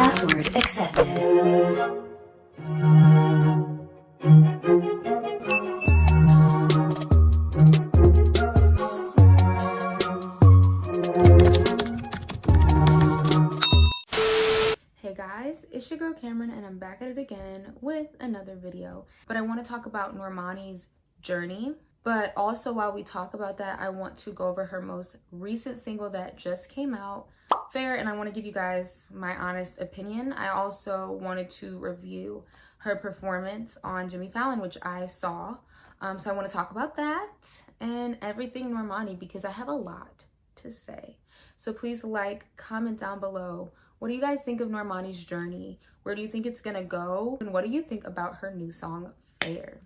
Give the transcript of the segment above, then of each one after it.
Password accepted. Hey guys, it's your girl Cameron and I'm back at it again with another video. But I want to talk about Normani's journey. But also while we talk about that, I want to go over her most recent single that just came out, Fair, and I want to give you guys my honest opinion. I also wanted to review her performance on Jimmy Fallon, which I saw. So I want to talk about that and everything Normani because I have a lot to say. So please like, comment down below. What do you guys think of Normani's journey? Where do you think it's gonna go? And what do you think about her new song, Fair?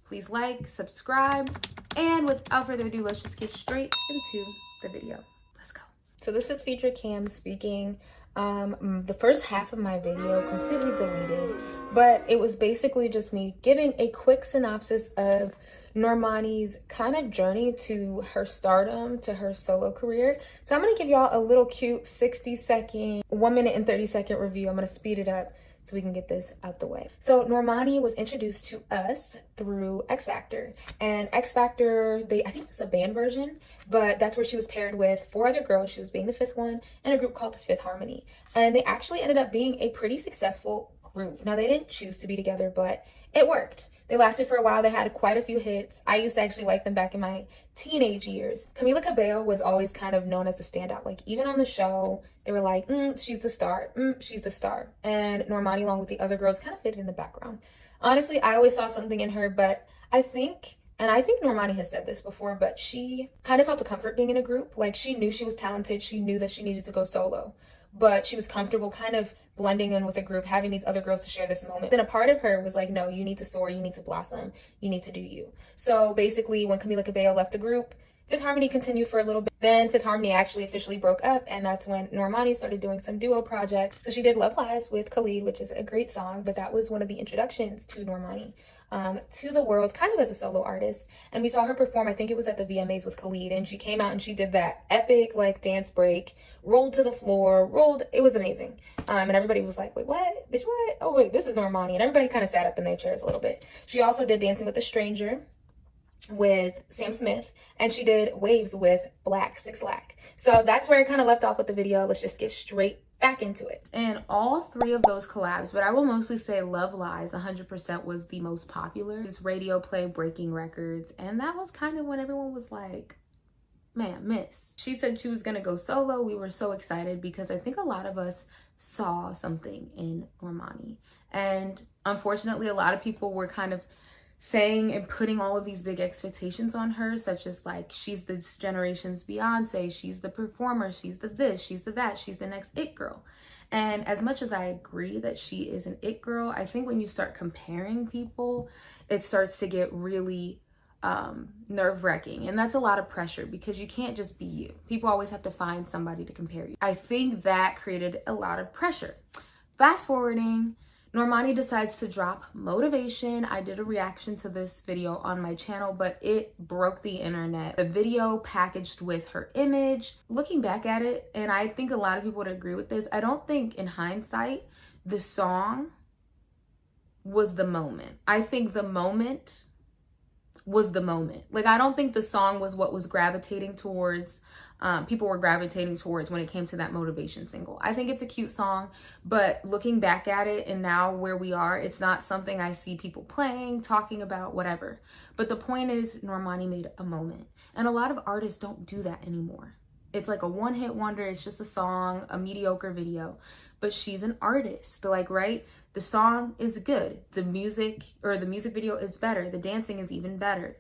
Please like, subscribe, and without further ado, let's just get straight into the video. Let's go. So this is Feature Cam speaking. The first half of my video completely deleted, but it was basically just me giving a quick synopsis of Normani's kind of journey to her stardom, to her solo career. So I'm gonna give y'all a little cute 60-second, 1 minute and 30-second review. I'm gonna speed it up so we can get this out the way. So Normani was introduced to us through X Factor. And X Factor, I think it's a band version, but that's where she was paired with 4 other girls. She was being the 5th one in a group called the Fifth Harmony. And they actually ended up being a pretty successful group. Now they didn't choose to be together, but it worked. They lasted for a while. They had quite a few hits. I used to actually like them back in my teenage years. Camila Cabello was always kind of known as the standout. Like even on the show, they were like, she's the star, she's the star. And Normani, along with the other girls, kind of fit in the background. Honestly, I always saw something in her, but I think Normani has said this before, but she kind of felt the comfort being in a group. Like she knew she was talented. She knew that she needed to go solo, but she was comfortable kind of blending in with a group, having these other girls to share this moment. Then a part of her was like, no, you need to soar, you need to blossom, you need to do you. So basically when Camila Cabello left the group, Fifth Harmony continued for a little bit. Then Fifth Harmony actually officially broke up, and that's when Normani started doing some duo projects. So she did Love Lies with Khalid, which is a great song, but that was one of the introductions to Normani to the world, kind of as a solo artist. And we saw her perform, I think it was at the VMAs with Khalid, and she came out and she did that epic like dance break, rolled to the floor, it was amazing. And everybody was like, wait, what? Bitch, what? Oh wait, this is Normani. And everybody kind of sat up in their chairs a little bit. She also did Dancing with a Stranger with Sam Smith, and she did Waves with Black 6 Lack. So that's where I kind of left off with the video. Let's just get straight back into it. And all 3 of those collabs, but I will mostly say Love Lies 100% was the most popular. It was radio play, breaking records, and that was kind of when everyone was like, man, miss. She said she was gonna go solo. We were so excited because I think a lot of us saw something in Normani. And unfortunately, a lot of people were kind of saying and putting all of these big expectations on her, such as like, she's this generation's Beyonce, she's the performer, she's the this, she's the that, she's the next it girl. And as much as I agree that she is an it girl, I think when you start comparing people, it starts to get really nerve-wracking. And that's a lot of pressure because you can't just be you. People always have to find somebody to compare you. I think that created a lot of pressure. Fast forwarding, Normani decides to drop Motivation. I did a reaction to this video on my channel, but it broke the internet. The video packaged with her image. Looking back at it, and I think a lot of people would agree with this, I don't think in hindsight, the song was the moment. I think the moment was the moment. Like, I don't think the song was what was gravitating towards, people were gravitating towards when it came to that Motivation single. I think it's a cute song, but looking back at it and now where we are, it's not something I see people playing, talking about, whatever. But the point is, Normani made a moment. And a lot of artists don't do that anymore. It's like a one-hit wonder. It's just a song, a mediocre video. But she's an artist, like, right? The song is good. The music video is better. The dancing is even better.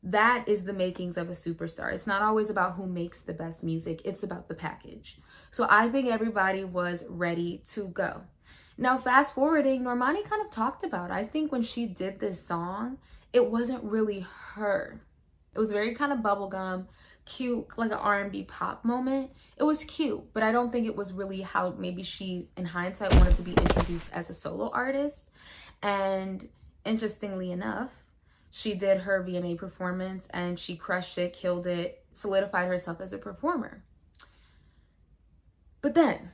That is the makings of a superstar. It's not always about who makes the best music. It's about the package. So I think everybody was ready to go. Now, fast forwarding, Normani kind of talked about, I think when she did this song, it wasn't really her. It was very kind of bubblegum, cute, like an R&B pop moment. It was cute, but I don't think it was really how maybe she, in hindsight, wanted to be introduced as a solo artist. And interestingly enough, she did her VMA performance and she crushed it, killed it, solidified herself as a performer. But then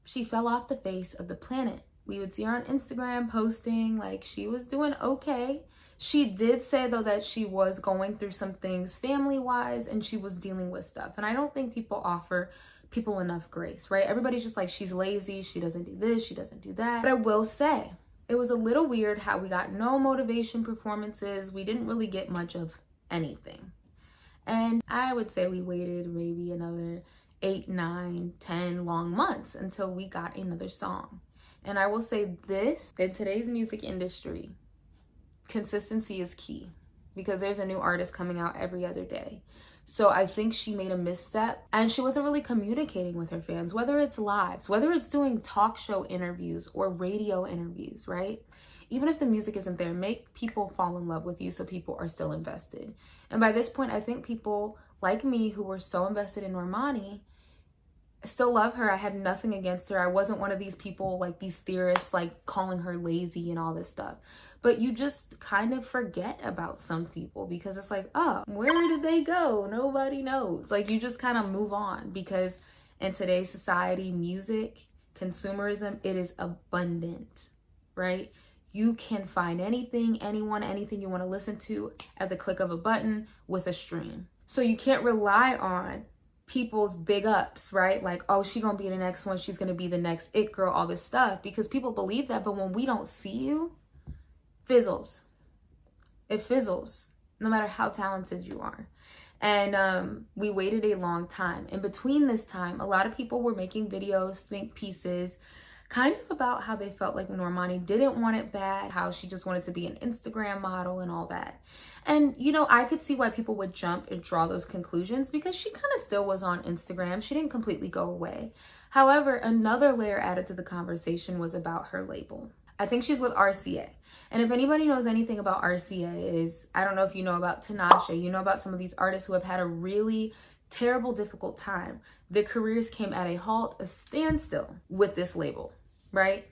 she fell off the face of the planet. We would see her on Instagram posting like she was doing okay. She did say though that she was going through some things family-wise and she was dealing with stuff. And I don't think people offer people enough grace, right? Everybody's just like, she's lazy, she doesn't do this, she doesn't do that. But I will say, it was a little weird how we got no motivation performances. We didn't really get much of anything. And I would say we waited maybe another 8, 9, 10 long months until we got another song. And I will say this, in today's music industry, consistency is key because there's a new artist coming out every other day. So I think she made a misstep and she wasn't really communicating with her fans, whether it's lives, whether it's doing talk show interviews or radio interviews, right? Even if the music isn't there, make people fall in love with you so people are still invested. And by this point, I think people like me who were so invested in Normani still love her. I had nothing against her. I wasn't one of these people, like these theorists, like calling her lazy and all this stuff. But you just kind of forget about some people because it's like, oh, where did they go? Nobody knows. Like you just kind of move on because in today's society, music, consumerism, it is abundant, right? You can find anything, anyone, anything you want to listen to at the click of a button with a stream. So you can't rely on people's big ups, right? Like, oh, she's gonna be the next one, she's gonna be the next it girl, all this stuff, because people believe that. But when we don't see you, fizzles. It fizzles, no matter how talented you are. And we waited a long time. In between this time, a lot of people were making videos, think pieces, kind of about how they felt like Normani didn't want it bad, how she just wanted to be an Instagram model and all that. And, you know, I could see why people would jump and draw those conclusions because she kind of still was on Instagram. She didn't completely go away. However, another layer added to the conversation was about her label. I think she's with RCA. And if anybody knows anything about RCA is, I don't know if you know about Tinashe, you know about some of these artists who have had a really terrible, difficult time. Their careers came at a halt, a standstill with this label, right?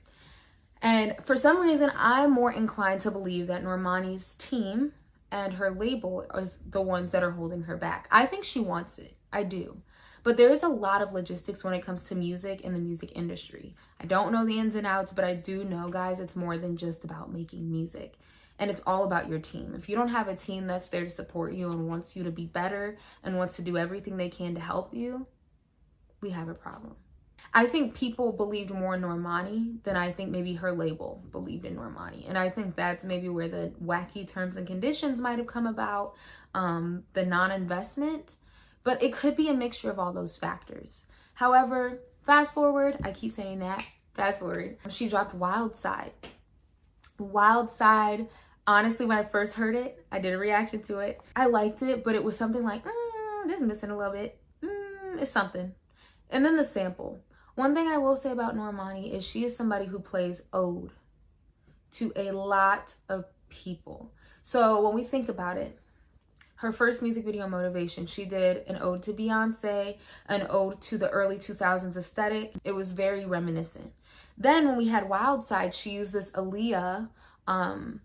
And for some reason, I'm more inclined to believe that Normani's team and her label is the ones that are holding her back. I think she wants it. I do. But there is a lot of logistics when it comes to music and the music industry. I don't know the ins and outs, but I do know, guys, it's more than just about making music. And it's all about your team. If you don't have a team that's there to support you and wants you to be better and wants to do everything they can to help you, we have a problem. I think people believed more in Normani than I think maybe her label believed in Normani. And I think that's maybe where the wacky terms and conditions might have come about, the non-investment. But it could be a mixture of all those factors. However, fast forward, I keep saying that, fast forward, she dropped Wild Side. Wild Side, honestly, when I first heard it, I did a reaction to it. I liked it, but it was something like, this is missing a little bit. It's something. And then the sample. One thing I will say about Normani is she is somebody who plays ode to a lot of people. So when we think about it, her first music video, Motivation, she did an ode to Beyonce, an ode to the early 2000s aesthetic. It was very reminiscent. Then when we had Wild Side, she used this Aaliyah 1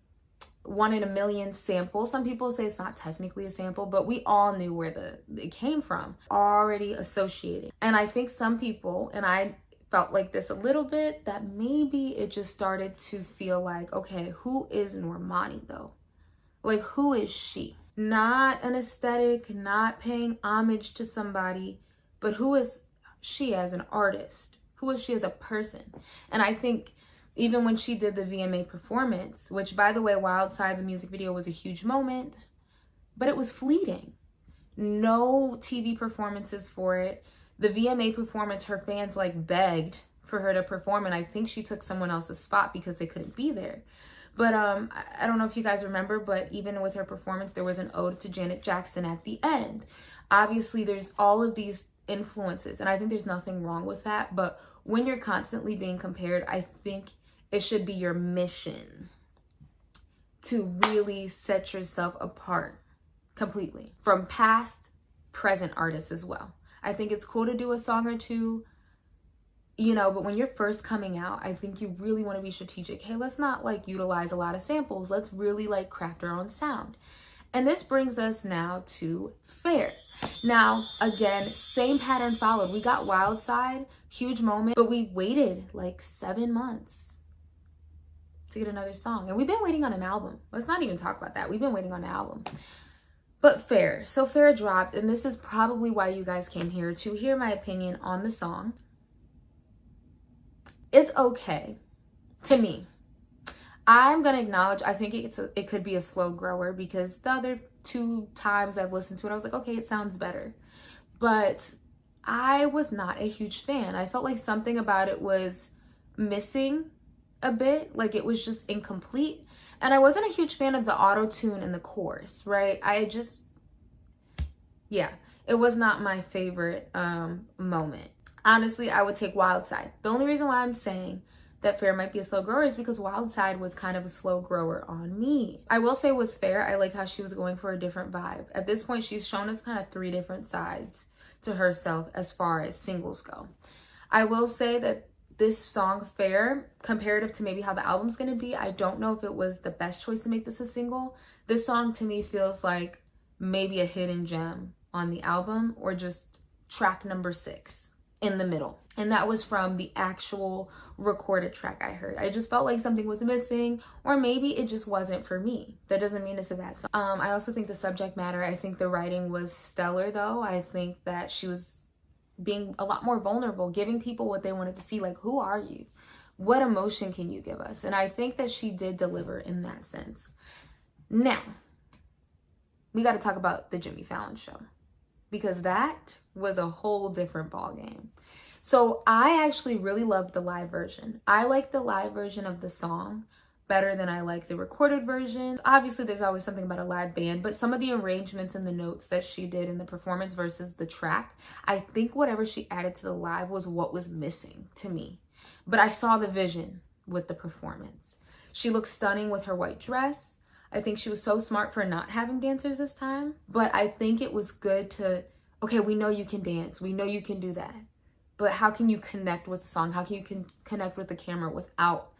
in a Million sample. Some people say it's not technically a sample, but we all knew where it came from, already associated. And I think some people, and I felt like this a little bit, that maybe it just started to feel like, okay, who is Normani though? Like, who is she? Not an aesthetic, not paying homage to somebody, but who is she as an artist? Who is she as a person? And I think even when she did the VMA performance, which by the way, Wild Side, the music video was a huge moment, but it was fleeting. No TV performances for it. The VMA performance, her fans like begged for her to perform, and I think she took someone else's spot because they couldn't be there. But I don't know if you guys remember, but even with her performance, there was an ode to Janet Jackson at the end. Obviously, there's all of these influences, and I think there's nothing wrong with that. But when you're constantly being compared, I think it should be your mission to really set yourself apart completely from past, present artists as well. I think it's cool to do a song or two, you know, but when you're first coming out, I think you really want to be strategic. Hey, let's not like utilize a lot of samples. Let's really like craft our own sound. And this brings us now to Fair. Now, again, same pattern followed. We got Wild Side, huge moment, but we waited like 7 months to get another song. And we've been waiting on an album. Let's not even talk about that. We've been waiting on an album. But Fair. So Fair dropped, and this is probably why you guys came here, to hear my opinion on the song. It's okay to me. I'm gonna acknowledge, I think it could be a slow grower, because the other 2 times I've listened to it, I was like, okay, it sounds better. But I was not a huge fan. I felt like something about it was missing a bit, like it was just incomplete. And I wasn't a huge fan of the auto-tune in the chorus, right? Yeah, it was not my favorite moment. Honestly, I would take Wild Side. The only reason why I'm saying that Fair might be a slow grower is because Wild Side was kind of a slow grower on me. I will say with Fair, I like how she was going for a different vibe. At this point, she's shown us kind of 3 different sides to herself as far as singles go. I will say that this song, Fair, comparative to maybe how the album's gonna be, I don't know if it was the best choice to make this a single. This song to me feels like maybe a hidden gem on the album, or just track number 6 in the middle. And that was from the actual recorded track I heard. I just felt like something was missing, or maybe it just wasn't for me. That doesn't mean it's a bad song. I also think the subject matter, I think the writing was stellar though. I think that she was being a lot more vulnerable, giving people what they wanted to see. Like, who are you? What emotion can you give us? And I think that she did deliver in that sense. Now, we got to talk about the Jimmy Fallon show, because that was a whole different ballgame. So I actually really loved the live version. I like the live version of the song better than I like the recorded version. Obviously, there's always something about a live band, but some of the arrangements and the notes that she did in the performance versus the track, I think whatever she added to the live was what was missing to me. But I saw the vision with the performance. She looked stunning with her white dress. I think she was so smart for not having dancers this time, but I think it was good to, okay, we know you can dance. We know you can do that. But how can you connect with the song? How can you connect with the camera without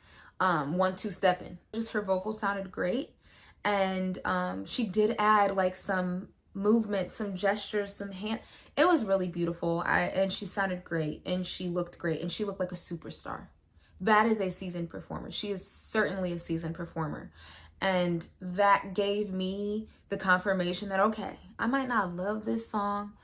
1-2 stepping? Just her vocals sounded great. And she did add like some movement, some gestures, some hand. It was really beautiful. And she sounded great, and she looked great, and she looked like a superstar. That is a seasoned performer. She is certainly a seasoned performer. And that gave me the confirmation that, okay, I might not love this song,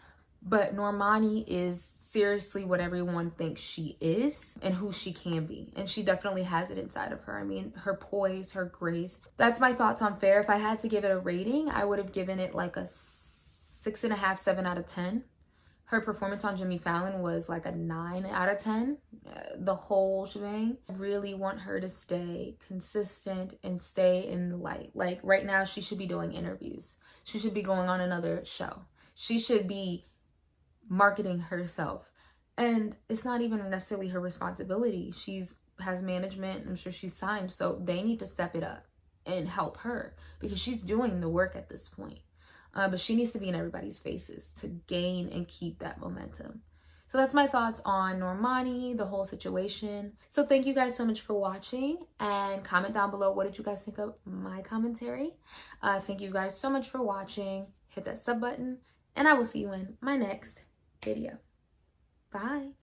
but Normani is seriously what everyone thinks she is and who she can be. And she definitely has it inside of her. I mean, her poise, her grace. That's my thoughts on Fair. If I had to give it a rating, I would have given it like a 6.5, 7 out of 10. Her performance on Jimmy Fallon was like a 9 out of 10. The whole shebang. I really want her to stay consistent and stay in the light. Like right now, she should be doing interviews. She should be going on another show. She should be marketing herself, and it's not even necessarily her responsibility. Has management, I'm sure she's signed, so they need to step it up and help her, because she's doing the work at this point. But she needs to be in everybody's faces to gain and keep that momentum. So that's my thoughts on Normani, the whole situation. So thank you guys so much for watching, and comment down below, what did you guys think of my commentary? Thank you guys so much for watching. Hit that sub button, and I will see you in my next video. Bye.